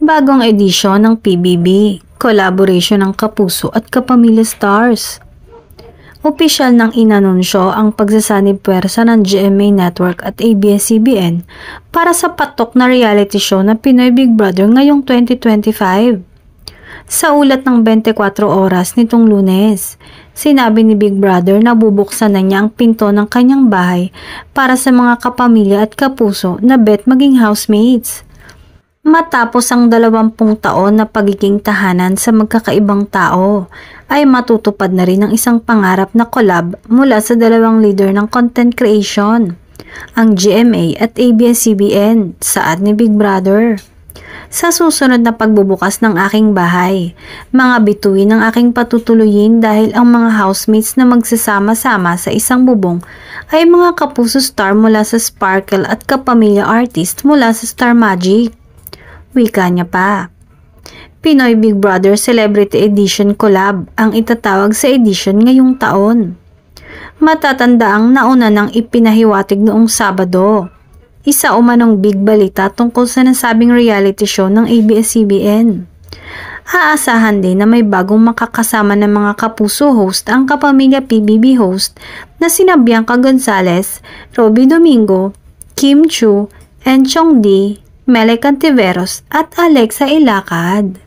Bagong edisyon ng PBB, collaboration ng Kapuso at Kapamilya Stars. Opisyal nang inanunsyo ang pagsasanib puwersa ng GMA Network at ABS-CBN para sa patok na reality show na Pinoy Big Brother ngayong 2025. Sa ulat ng 24 oras nitong Lunes, sinabi ni Big Brother na bubuksan na niya ang pinto ng kanyang bahay para sa mga kapamilya at kapuso na bet maging housemates. Matapos ang 20 taon na pagiging tahanan sa magkakaibang tao, ay matutupad na rin ang isang pangarap na collab mula sa dalawang leader ng content creation, ang GMA at ABS-CBN, saad ni Big Brother. Sa susunod na pagbubukas ng aking bahay, mga bituin ang aking patutuluyin dahil ang mga housemates na magsasama-sama sa isang bubong ay mga kapuso star mula sa Sparkle at kapamilya artist mula sa Star Magic. Wika niya pa. Pinoy Big Brother Celebrity Edition Collab ang itatawag sa edition ngayong taon. Matatandaang nauna nang ipinahiwatig noong Sabado. Isa umanong big balita tungkol sa nasabing reality show ng ABS-CBN. Aasahan din na may bagong makakasama ng mga kapuso host ang Kapamilya PBB host na sina Bianca Gonzalez, Robby Domingo, Kim Chu, Enchong D, Melek Cantiveros at Alexa Ilacad.